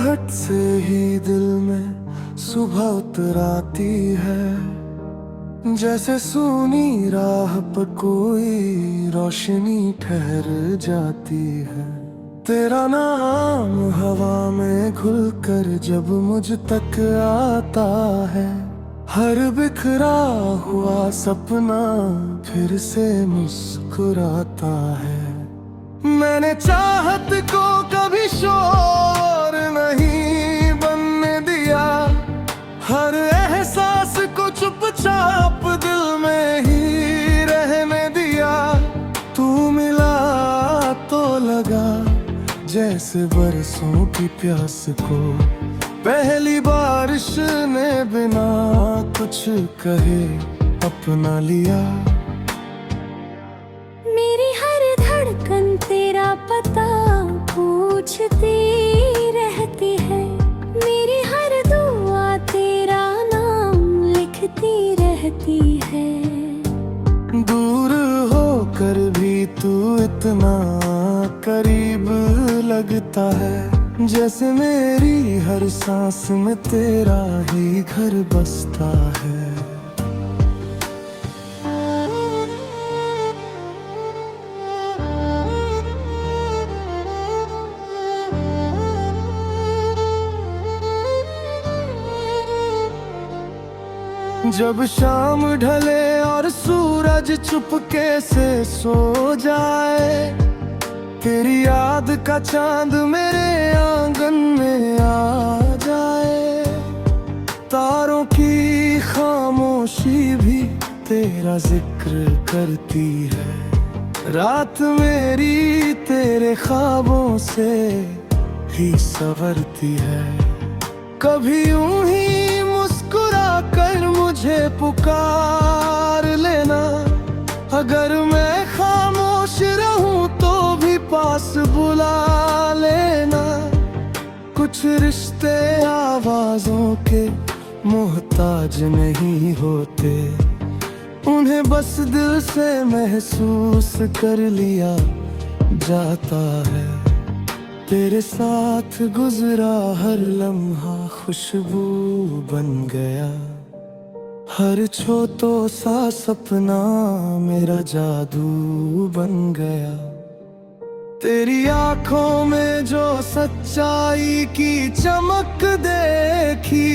मुस्कुराहट से ही दिल में सुबह उतराती है। जैसे सूनी राह पर कोई रोशनी ठहर जाती है। तेरा नाम हवा में घुलकर जब मुझ तक आता है, हर बिखरा हुआ सपना फिर से मुस्कुराता है। मैंने चाहत को कभी शोर नहीं बनने दिया, हर एहसास को चुपचाप दिल में ही रहने दिया। तू मिला तो लगा जैसे बरसों की प्यास को पहली बारिश ने बिना कुछ कहे अपना लिया। मेरी हर धड़कन तेरा पता पूछती रहती है, मेरी हर दुआ तेरा नाम लिखती रहती है। दूर होकर भी तू इतना करीब लगता है, जैसे मेरी हर सांस में तेरा ही घर बसता है। जब शाम ढले और सूरज चुपके से सो जाए, तेरी याद का चांद मेरे आंगन में आ जाए। तारों की खामोशी भी तेरा जिक्र करती है, रात मेरी तेरे ख्वाबों से ही संवरती है। कभी यूं ही मुस्कुरा कर मुझे पुकार लेना, अगर मैं खामोश रहूं तो भी पास बुला लेना। कुछ रिश्ते आवाजों के मोहताज नहीं होते, उन्हें बस दिल से महसूस कर लिया जाता है। तेरे साथ गुजरा हर लम्हा खुशबू बन गया, हर छोटो सा सपना मेरा जादू बन गया। तेरी आंखों में जो सच्चाई की चमक देखी,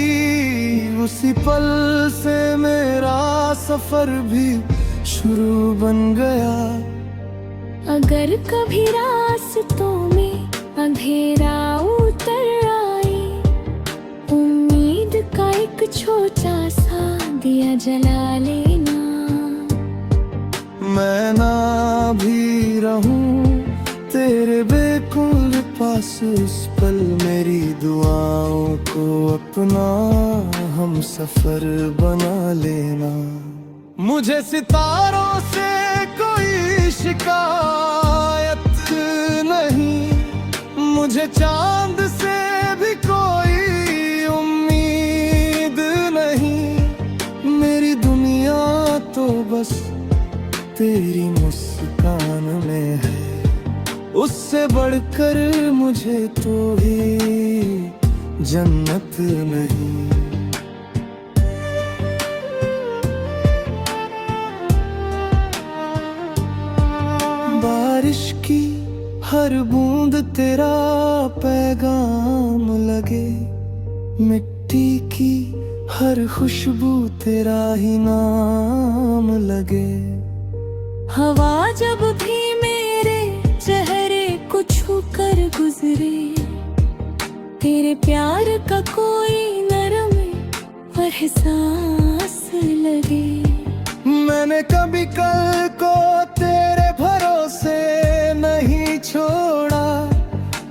उसी पल से मेरा सफर भी शुरू बन गया। अगर कभी रास्तों में अंधेरा उतर आए, उम्मीद का एक छोटा सा दिया जला लेना। मैं ना भी रहूं तेरे बिल्कुल पास, उस पल मेरी दुआओं को अपना हम सफर बना लेना। मुझे सितारों से कोई शिकायत नहीं, मुझे चांद से भी कोई उम्मीद नहीं। मेरी दुनिया तो बस तेरी मुस्कान में है, उससे बढ़कर मुझे तो ही जन्नत नहीं। बारिश की हर बूंद तेरा पैगाम लगे, मिट्टी की हर खुशबू तेरा ही नाम लगे। हवा जब भी मेरे चेहरे को छू कर गुजरे, तेरे प्यार का कोई नरम एहसास लगे। मैंने कभी कल को तेरे भरोसे नहीं छोड़ा,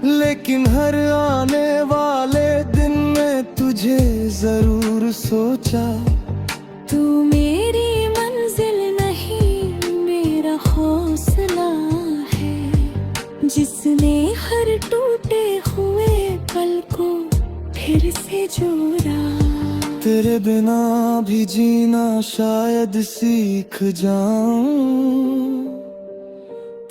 लेकिन हर आने वाले दिन में तुझे जरूर सोचा। तू मेरी मंजिल नहीं मेरा हौसला है, जिसने हर टूटे हुए पल को फिर से जोड़ा। तेरे बिना भी जीना शायद सीख जाऊं,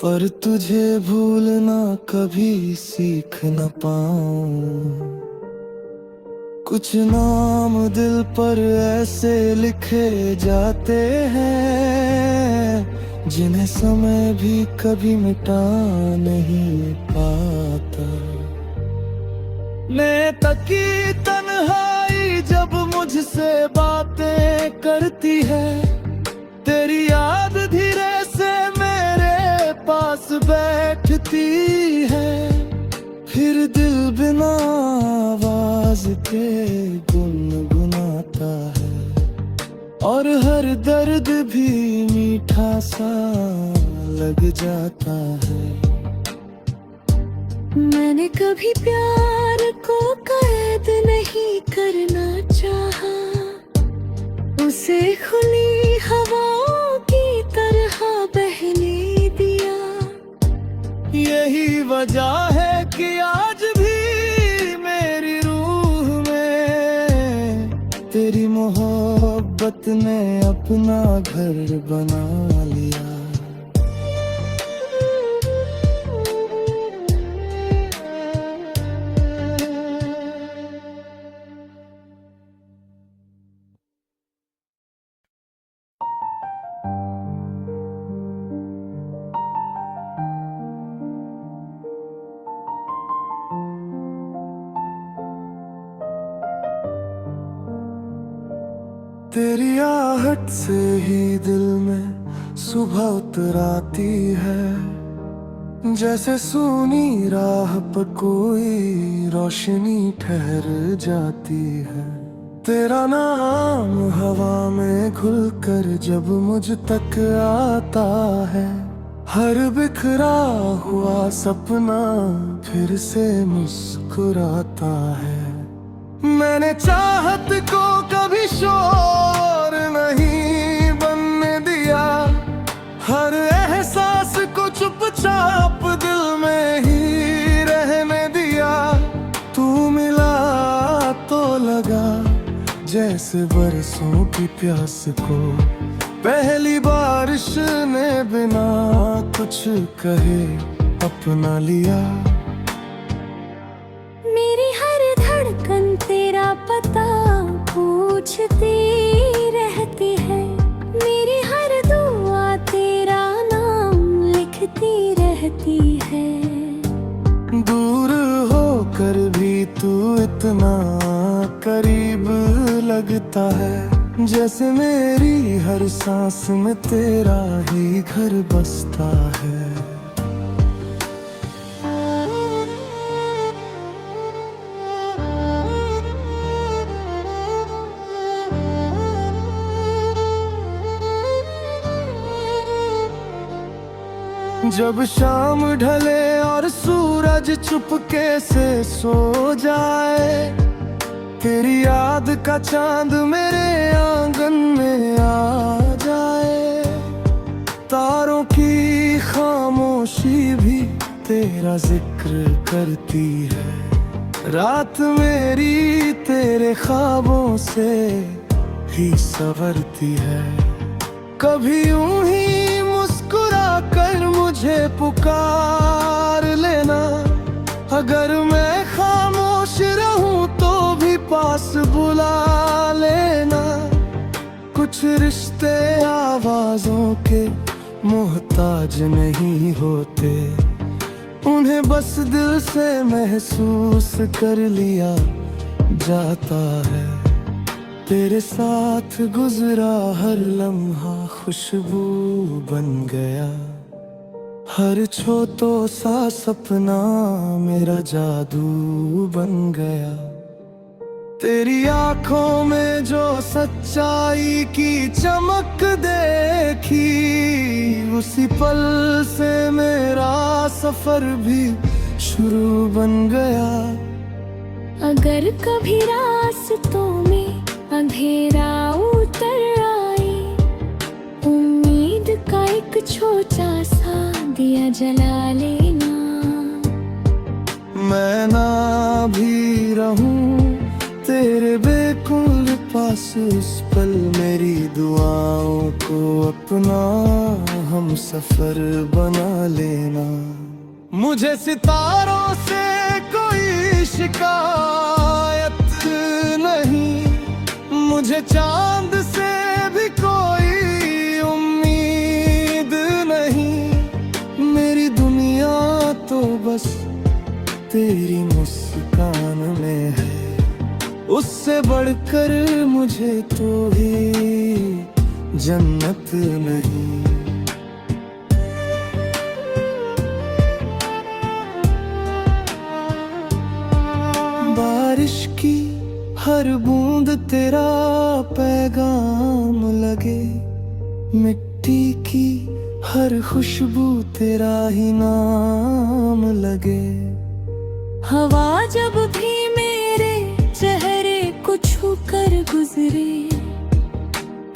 पर तुझे भूलना कभी सीख न पाऊं। कुछ नाम दिल पर ऐसे लिखे जाते हैं जिन्हें समय भी कभी मिटा नहीं पाता। मैं तकी तन्हाई जब मुझसे बातें करती है, तेरी याद धीरे से मेरे पास बैठती है। फिर दिल बिना आवाज के गुनगुनाता है और हर दर्द भी मीठा सा लग जाता है। मैंने कभी प्यार को कैद नहीं करना चाहा, उसे खुली हवाओं की तरह बहने दिया। यही वजह है कि आज भी मेरी रूह में तेरी मोहब्बत ने अपना घर बना लिया। तेरी आहट से ही दिल में सुबह उतर आती है, जैसे सूनी राह पर कोई रोशनी ठहर जाती है। तेरा नाम हवा में घुलकर जब मुझ तक आता है, हर बिखरा हुआ सपना फिर से मुस्कुराता है। मैंने चाहत को कभी शोर नहीं बनने दिया, हर एहसास को चुपचाप दिल में ही रहने दिया। तू मिला तो लगा जैसे बरसों की प्यास को पहली बारिश ने बिना कुछ कहे अपना लिया। मेरी हर धड़कन तेरा पता पूछती रहती है, मेरी हर दुआ तेरा नाम लिखती रहती है। दूर होकर भी तू इतना करीब लगता है, जैसे मेरी हर सांस में तेरा ही घर बसता है। जब शाम ढले और सूरज चुपके से सो जाए, तेरी याद का चांद मेरे आंगन में आ जाए। तारों की खामोशी भी तेरा जिक्र करती है, रात मेरी तेरे ख्वाबों से ही संवरती है। कभी यूं ही मुस्कुरा कर मुझे पुकार लेना, अगर मैं खामोश रहूं तो भी पास बुला लेना। कुछ रिश्ते आवाजों के मोहताज नहीं होते, उन्हें बस दिल से महसूस कर लिया जाता है। तेरे साथ गुजरा हर लम्हा खुशबू बन गया, हर छोटो सा सपना मेरा जादू बन गया। तेरी आंखों में जो सच्चाई की चमक देखी, उसी पल से मेरा सफर भी शुरू बन गया। अगर कभी रास्तों में अंधेरा उतर आए, उम्मीद का एक छोटा सा दिया जला लेना। मैं ना भी रहूं तेरे बेकुल पास, उस पल मेरी दुआओं को अपना हम सफर बना लेना। मुझे सितारों से कोई शिकायत मुझे चांद से भी कोई उम्मीद नहीं। मेरी दुनिया तो बस तेरी मुस्कान में है, उससे बढ़कर मुझे तो ही जन्नत नहीं। बारिश की हर बूंद तेरा पैगाम लगे, मिट्टी की हर खुशबू तेरा ही नाम लगे। हवा जब भी मेरे चेहरे को छू कर गुजरे,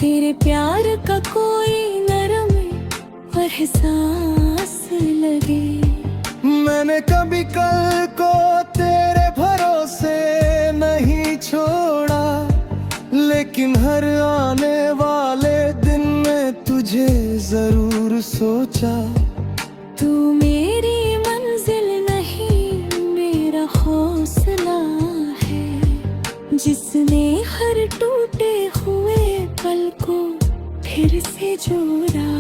तेरे प्यार का कोई नरम एहसास लगे। मैंने कभी कल को तेरे भरोसे नहीं छोड़ा, लेकिन हर आने वाले दिन में तुझे जरूर सोचा। तू मेरी मंजिल नहीं, मेरा हौसला है, जिसने हर टूटे हुए पल को फिर से जोड़ा।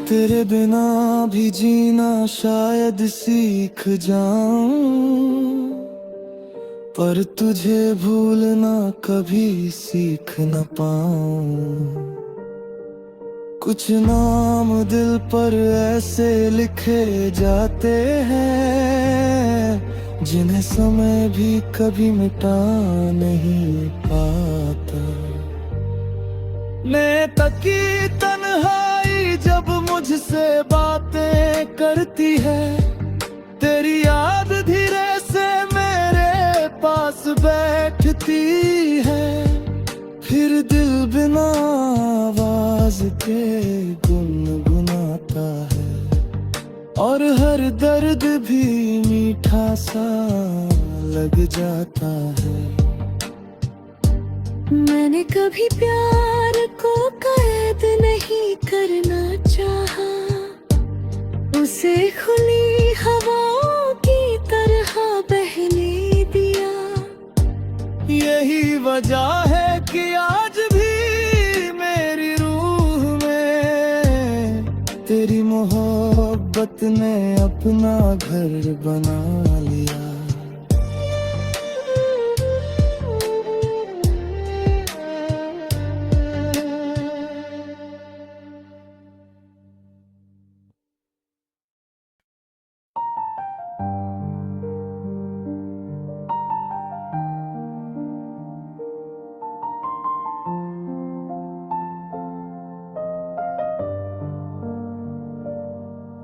तेरे बिना भी जीना शायद सीख जाऊं, पर तुझे भूलना कभी सीख न पाऊं। कुछ नाम दिल पर ऐसे लिखे जाते हैं, जिन्हें समय भी कभी मिटा नहीं पाता। मैं तकी तन्हाई जब मुझसे बातें करती है, तेरी याद धीरे से मेरे पास बैठती है। फिर दिल बिना आवाज के गुनगुनाता है, और हर दर्द भी मीठा सा लग जाता है। मैंने कभी प्यार को कैद नहीं करना चाहा, उसे खुली हवाओं की तरह बहने दिया। यही वजह है कि आज भी मेरी रूह में तेरी मोहब्बत ने अपना घर बना लिया।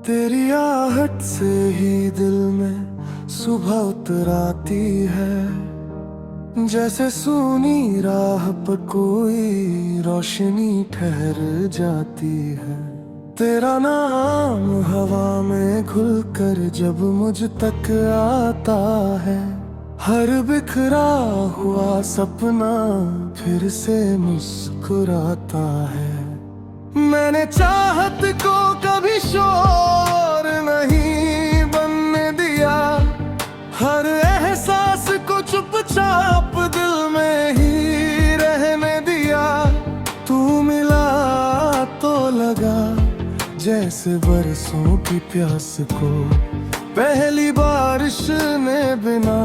तेरी आहट से ही दिल में सुबह उतर आती है, जैसे सूनी राह पर कोई रोशनी ठहर जाती है। तेरा नाम हवा में घुल कर जब मुझ तक आता है, हर बिखरा हुआ सपना फिर से मुस्कुराता है। मैंने चाहत को कभी शोर नहीं बनने दिया, हर एहसास को चुपचाप दिल में ही रहने दिया। तू मिला तो लगा जैसे बरसों की प्यास को पहली बारिश ने बिना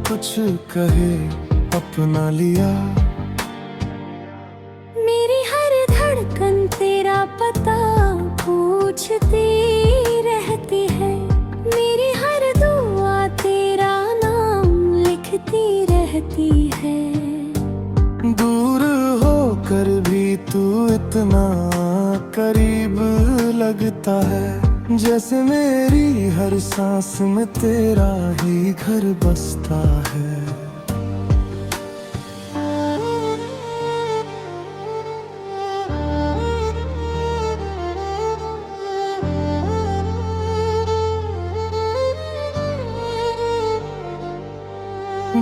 कुछ कहे अपना लिया। धड़कन तेरा पता पूछती रहती है, मेरी हर दुआ तेरा नाम लिखती रहती है। दूर होकर भी तू इतना करीब लगता है, जैसे मेरी हर सांस में तेरा ही घर बसता है।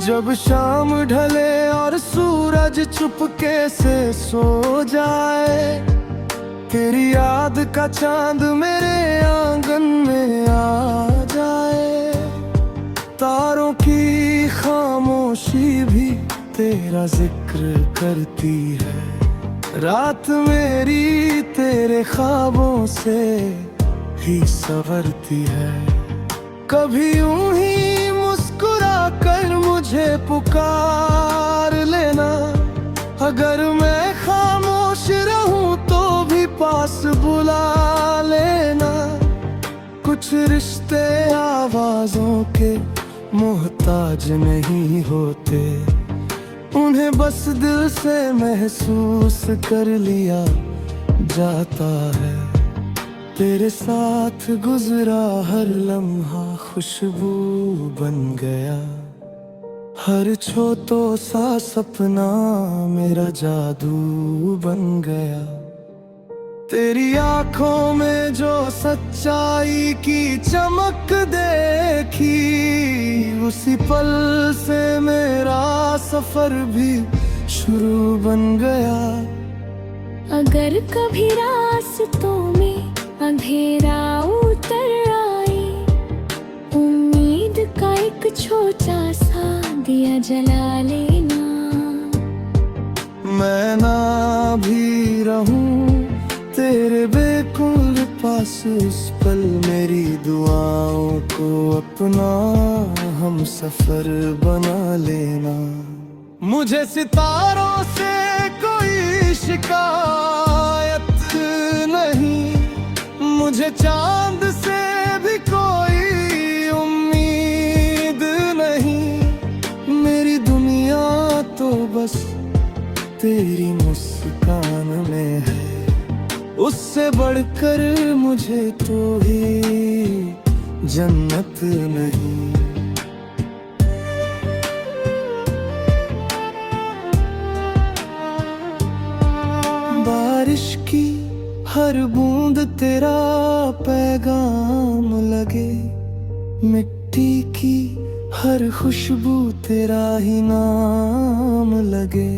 जब शाम ढले और सूरज चुपके से सो जाए, तेरी याद का चांद मेरे आंगन में आ जाए। तारों की खामोशी भी तेरा जिक्र करती है। रात मेरी तेरे ख्वाबों से ही संवरती है। कभी यूं ही मुस्कुरा कर मुझे पुकार लेना, अगर मैं खामोश रहूं तो भी पास बुला लेना। कुछ रिश्ते आवाजों के मोहताज नहीं होते, उन्हें बस दिल से महसूस कर लिया जाता है। तेरे साथ गुजरा हर लम्हा खुशबू बन गया, हर छोटो सा सपना मेरा जादू बन गया। तेरी आंखों में जो सच्चाई की चमक देखी, उसी पल से मेरा सफर भी शुरू बन गया। अगर कभी रास्तों में अंधेरा उतर आए, उम्मीद का एक छोटा सा दिया जला लेना। मैं ना भी रहूं तेरे बेकुल पास, उस पल मेरी दुआओं को अपना हम सफर बना लेना। मुझे सितारों से कोई शिकायत नहीं, मुझे चांद से भी कोई उम्मीद नहीं। मेरी दुनिया तो बस तेरी मुस्कान में है, उससे बढ़कर मुझे तो ही जन्नत नहीं। बारिश की हर बूंद तेरा पैगाम लगे, मिट्टी की हर खुशबू तेरा ही नाम लगे।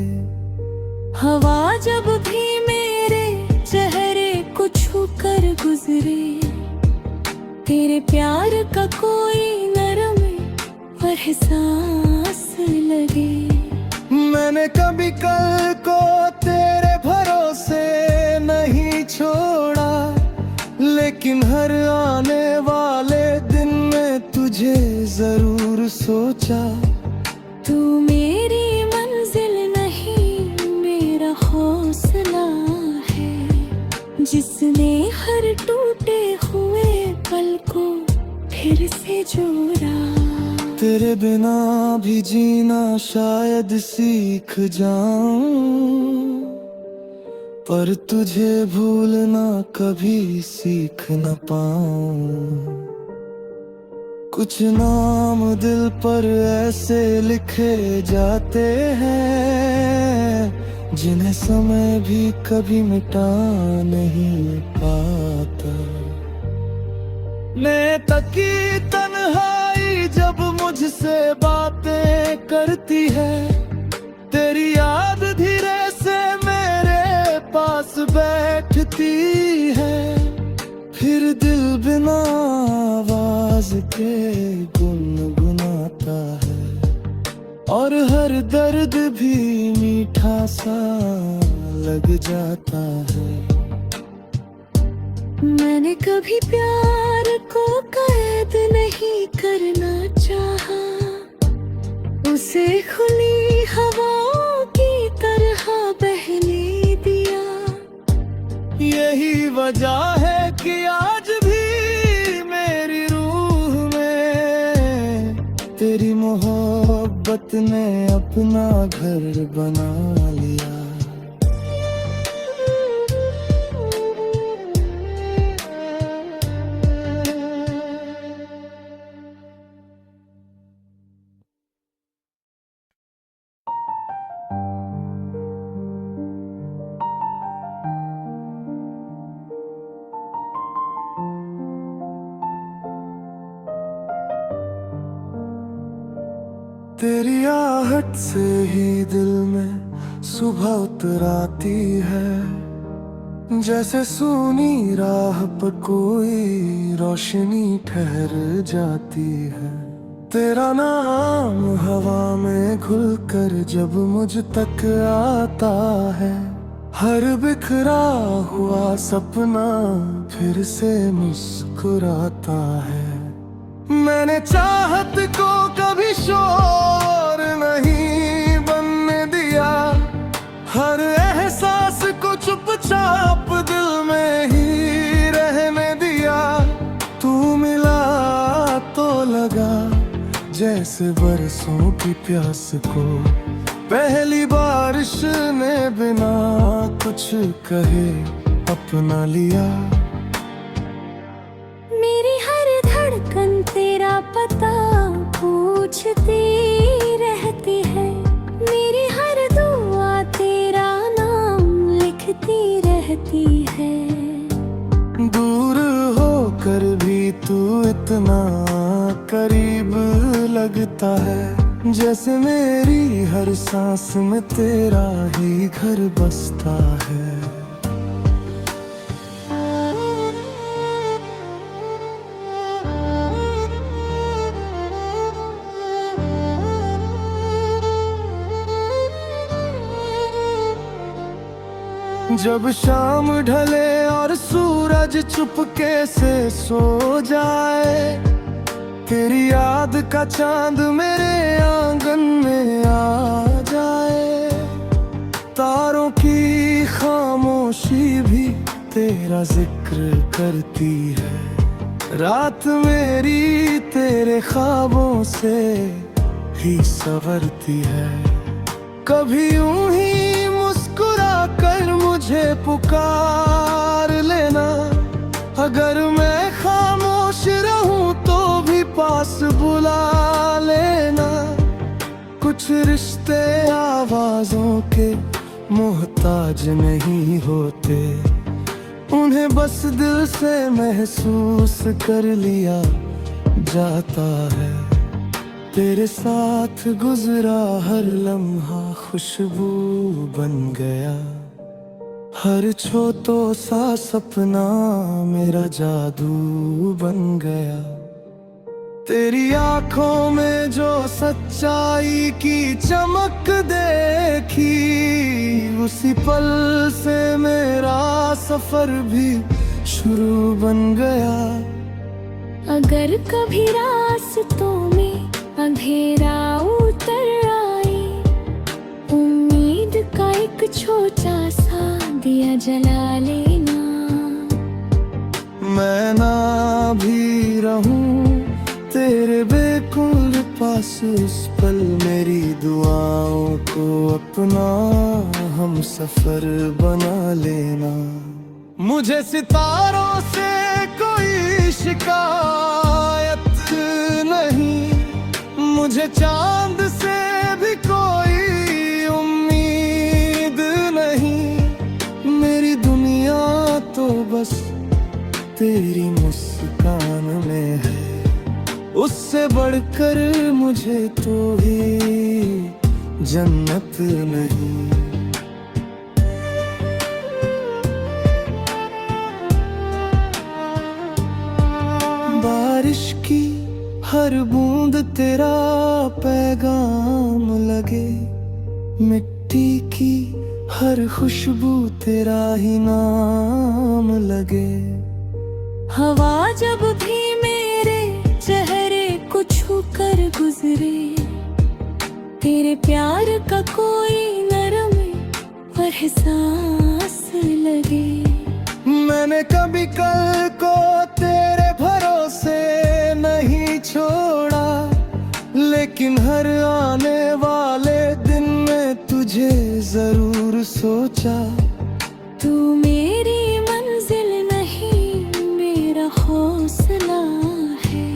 हवा जब भी मेरे चेहरे को छू कर गुजरे, तेरे प्यार का कोई नरम एहसास लगे। मैंने कभी कल को तेरे भरोसे नहीं छोड़ा, लेकिन हर आने वाले दिन में तुझे जरूर सोचा। तू मेरी मंजिल नहीं मेरा हौसला है, जिसने हर टूटे हुए पल को फिर से जोड़ा। तेरे बिना भी जीना शायद सीख जाऊं, पर तुझे भूलना कभी सीख न पाऊं। कुछ नाम दिल पर ऐसे लिखे जाते हैं, जिन्हें समय भी कभी मिटा नहीं पाता। मैं तकी तन्हाई जब मुझसे बातें करती है, तेरी याद धीरे से मेरे पास बैठती है। फिर दिल बिना आवाज के गुनगुनाता है, और हर दर्द भी मीठा सा लग जाता है। मैंने कभी प्यार को कैद नहीं करना चाहा, उसे खुली हवाओं की तरह बहने दिया। यही वजह है कि आज भी मेरी रूह में तेरी मोहब्बत ने अपना घर बना लिया। तेरी आहट से ही दिल में सुबह उतर आती है, जैसे सूनी राह पर कोई रोशनी ठहर जाती है। तेरा नाम हवा में घुलकर जब मुझ तक आता है, हर बिखरा हुआ सपना फिर से मुस्कुराता है। मैंने चाहत को कभी शोर नहीं बनने दिया, हर एहसास को चुपचाप दिल में ही रहने दिया। तू मिला तो लगा जैसे बरसों की प्यास को पहली बारिश ने बिना कुछ कहे अपना लिया। मेरी हर धड़कन तेरा पता पूछती रहती है, मेरी हर दुआ तेरा नाम लिखती रहती है। दूर होकर भी तू इतना करीब लगता है, जैसे मेरी हर सांस में तेरा ही घर बसता है। जब शाम ढले और सूरज चुपके से सो जाए, तेरी याद का चांद मेरे आंगन में आ जाए। तारों की खामोशी भी तेरा जिक्र करती है, रात मेरी तेरे ख्वाबों से ही संवरती है। कभी यूं ही मुस्कुरा कर मुझे पुकार लेना, अगर मैं खामोश रहूं तो भी पास बुला लेना। कुछ रिश्ते आवाजों के मोहताज नहीं होते, उन्हें बस दिल से महसूस कर लिया जाता है। तेरे साथ गुजरा हर लम्हा खुशबू बन गया, हर छोटो सा सपना मेरा जादू बन गया। तेरी आंखों में जो सच्चाई की चमक देखी, उसी पल से मेरा सफर भी शुरू बन गया। अगर कभी रास्तों में अंधेरा उतर आए, उम्मीद का एक छोटा सा दिया जला लेना। मैं ना भी रहूं तेरे बेकुल पास, उस पल मेरी दुआओं को अपना हम सफर बना लेना। मुझे सितारों से कोई शिकायत नहीं, मुझे चांद से भी कोई उम्मीद नहीं। मेरी दुनिया तो बस तेरी मुस्कान में है, उससे बढ़कर मुझे तो ही जन्नत नहीं। बारिश की हर बूंद तेरा पैगाम लगे, मिट्टी की हर खुशबू तेरा ही नाम लगे। हवा जब भी मेरे चेहरे को छू कर गुजरे, तेरे प्यार का कोई नरम एहसास लगे। मैंने कभी कल को तेरे भरोसे नहीं छोड़ा, लेकिन हर आने वाले दिन में तुझे जरूर सोचा। तू मेरी मंजिल नहीं मेरा हौसला है,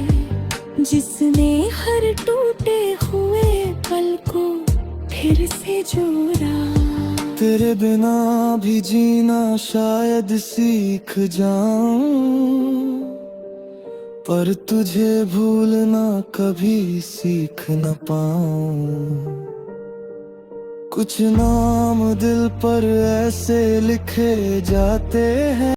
जिसने हर टूटे हुए पल को फिर से जोड़ा। तेरे बिना भी जीना शायद सीख जाऊं, पर तुझे भूलना कभी सीख न पाऊं। कुछ नाम दिल पर ऐसे लिखे जाते हैं।